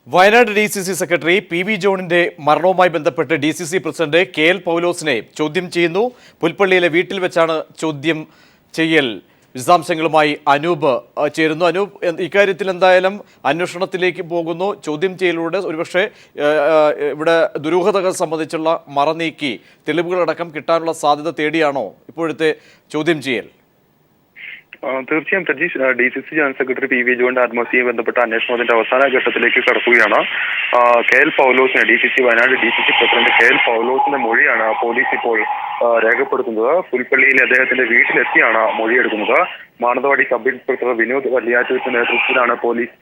Wayanad DCC secretary PV ജോണിന്റെ മരണവുമായി ബന്ധപ്പെട്ട് DCC പ്രസിഡന്റ് KL പൗലോസിനെ ചോദ്യം ചെയ്യുന്നു. പുൽപ്പള്ളിയിലെ വീട്ടിൽ വെച്ചാണ് ചോദ്യം ചെയ്യൽ. വിശദാംശങ്ങളുമായി അനൂപ് ചേരുന്നു. അനൂപ്, ഇക്കാര്യത്തിൽ എന്തായാലും അന്വേഷണത്തിലേക്ക് പോകുന്നു. ചോദ്യം ചെയ്യലിലൂടെ ഒരുപക്ഷെ ഇവിടെ ദുരൂഹതകൾ സംബന്ധിച്ചുള്ള മറനീക്കി തെളിവുകളടക്കം കിട്ടാനുള്ള സാധ്യത തേടിയാണോ ഇപ്പോഴത്തെ ചോദ്യം ചെയ്യൽ? തീർച്ചയായും Prajeesh, DCC general secretary PV ജോണിന്റെ ആത്മഹത്യയുമായി ബന്ധപ്പെട്ട അന്വേഷണത്തിന്റെ അവസാന ഘട്ടത്തിലേക്ക് കടക്കുകയാണ്. KL പൗലോസിനെ DCC Wayanad DCC president KL പൗലോസിന്റെ മൊഴിയാണ് പോലീസ് ഇപ്പോൾ രേഖപ്പെടുത്തുന്നത്. പുൽപ്പള്ളിയിലെ അദ്ദേഹത്തിന്റെ വീട്ടിലെത്തിയാണ് മൊഴിയെടുക്കുന്നത്. മാനന്തവാടി സബ് ഇൻസ്പെക്ടർ വിനോദ് വല്യാറ്റൂരിന്റെ നേതൃത്വത്തിലാണ് പോലീസ്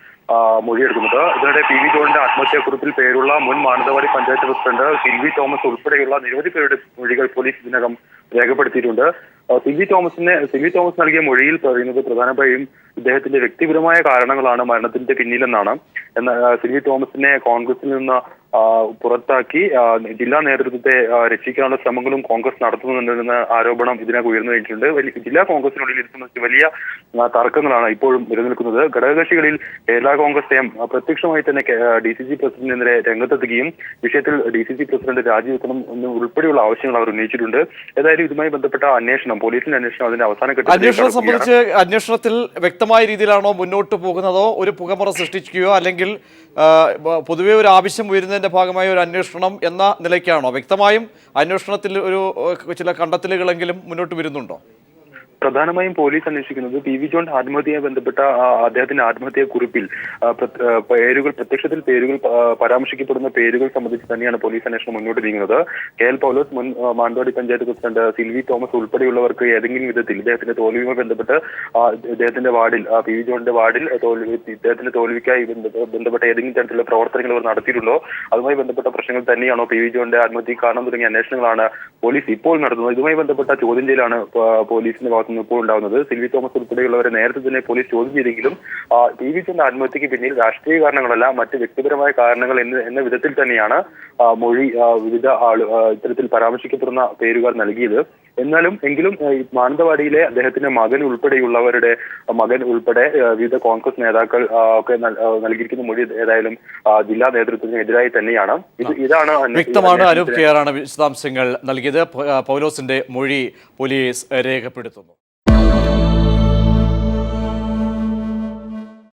മൊഴിയെടുക്കുന്നത്. ഇതിനിടെ PV ജോണിന്റെ ആത്മഹത്യാക്കുറിപ്പിൽ പേരുള്ള മുൻ മാനന്തവാടി പഞ്ചായത്ത് പ്രസിഡന്റ് സിൽവി തോമസ് ഉൾപ്പെടെയുള്ള നിരവധി പേരുടെ മൊഴികൾ പോലീസ് ഇതിനകം രേഖപ്പെടുത്തിയിട്ടുണ്ട്. സിൽവി തോമസ് നൽകിയ മൊഴിയിൽ പറയുന്നത് പ്രധാനമായും ഇദ്ദേഹത്തിന്റെ വ്യക്തിപരമായ കാരണങ്ങളാണ് മരണത്തിന്റെ പിന്നിലെന്നാണ്. എന്നാൽ സിൽവി തോമസിനെ കോൺഗ്രസിൽ നിന്ന് പുറത്താക്കി ജില്ലാ നേതൃത്വത്തെ രക്ഷിക്കാനുള്ള ശ്രമങ്ങളും കോൺഗ്രസ് നടത്തുന്നുണ്ടെന്ന ആരോപണം ഇതിനകം ഉയർന്നു കഴിഞ്ഞിട്ടുണ്ട്. ജില്ലാ കോൺഗ്രസിനുള്ളിൽ ഇത് സംബന്ധിച്ച് വലിയ തർക്കങ്ങളാണ് ഇപ്പോഴും നിലനിൽക്കുന്നത്. ഘടകകക്ഷികളിൽ കേരള കോൺഗ്രസ് എം പ്രത്യക്ഷമായി തന്നെ DCC പ്രസിഡന്റിനെതിരെ രംഗത്തെത്തുകയും വിഷയത്തിൽ DCC പ്രസിഡന്റ് രാജിവെക്കണം എന്ന് ഉൾപ്പെടെയുള്ള ആവശ്യങ്ങൾ അവർ ഉന്നയിച്ചിട്ടുണ്ട്. ഏതായാലും ഇതുമായി ബന്ധപ്പെട്ട അന്വേഷണം, പോലീസിന്റെ അന്വേഷണം അതിന്റെ അവസാന ഘട്ടത്തിൽ സംബന്ധിച്ച് അന്വേഷണത്തിൽ വ്യക്തമായ രീതിയിലാണോ മുന്നോട്ട് പോകുന്നതോ ഒരു പുകമറ സൃഷ്ടിക്കുകയോ അല്ലെങ്കിൽ പൊതുവെ ഒരു ആവശ്യം ഉയരുന്നതിന്റെ ഭാഗമായ ഒരു അന്വേഷണം എന്ന നിലയ്ക്കാണോ? വ്യക്തമായും അന്വേഷണത്തിൽ ഒരു ചില കണ്ടെത്തലുകളെങ്കിലും മുന്നോട്ട് വരുന്നുണ്ടോ? പ്രധാനമായും പോലീസ് അന്വേഷിക്കുന്നത് PV ജോൺ ആത്മഹത്യയുമായി ബന്ധപ്പെട്ട അദ്ദേഹത്തിന്റെ ആത്മഹത്യാ കുറിപ്പിൽ പ്രത്യക്ഷത്തിൽ പേരുകൾ പരാമർശിക്കപ്പെടുന്ന പേരുകൾ സംബന്ധിച്ച് തന്നെയാണ് പോലീസ് അന്വേഷണം മുന്നോട്ട് നീങ്ങുന്നത്. KL പൗലോസ്, മുൻ മാനന്തവാടി പഞ്ചായത്ത് പ്രസിഡന്റ് സിൽവി തോമസ് ഉൾപ്പെടെയുള്ളവർക്ക് ഏതെങ്കിലും വിധത്തിൽ ഇദ്ദേഹത്തിന്റെ തോൽവിയുമായി ബന്ധപ്പെട്ട് ഇദ്ദേഹത്തിന്റെ വാർഡിൽ PV ജോണിന്റെ വാർഡിൽ ഇദ്ദേഹത്തിന്റെ തോൽവിക്കായി ബന്ധപ്പെട്ട ഏതെങ്കിലും തരത്തിലുള്ള പ്രവർത്തനങ്ങൾ അവർ നടത്തിയിട്ടുണ്ടോ, അതുമായി ബന്ധപ്പെട്ട പ്രശ്നങ്ങൾ തന്നെയാണോ PV ജോണിന്റെ ആത്മഹത്യ കാരണം തുടങ്ങിയ അന്വേഷണങ്ങളാണ് പോലീസ് ഇപ്പോൾ നടത്തുന്നത്. ഇതുമായി ബന്ധപ്പെട്ട ചോദ്യം ചെയ്യലാണ് പോലീസിന്റെ ഇപ്പോൾ ഉണ്ടാകുന്നത്. സിൽവി തോമസ് ഉൾപ്പെടെയുള്ളവരെ നേരത്തെ തന്നെ പോലീസ് ചോദ്യം ചെയ്തെങ്കിലും PV ജോണിന്റെ ആത്മഹത്യക്ക് പിന്നിൽ രാഷ്ട്രീയ കാരണങ്ങളല്ല മറ്റ് വ്യക്തിപരമായ കാരണങ്ങൾ എന്ന വിധത്തിൽ തന്നെയാണ് മൊഴി വിവിധ ഇത്തരത്തിൽ പരാമർശിക്കപ്പെടുന്ന പേരുകൾ നൽകിയത്. എങ്കിലും മാനന്തവാടിയിലെ അദ്ദേഹത്തിന്റെ മകൻ ഉൾപ്പെടെ വിവിധ കോൺഗ്രസ് നേതാക്കൾ ഒക്കെ നൽകിയിരിക്കുന്ന മൊഴി ഏതായാലും ജില്ലാ നേതൃത്വത്തിനെതിരായി തന്നെയാണ്. ഇതാണ് വ്യക്തമാണ്. അനൂപ് KR ആണ് വിശദാംശങ്ങൾ നൽകിയത്. പൗലോസിന്റെ മൊഴി പോലീസ് രേഖപ്പെടുത്തുന്നു.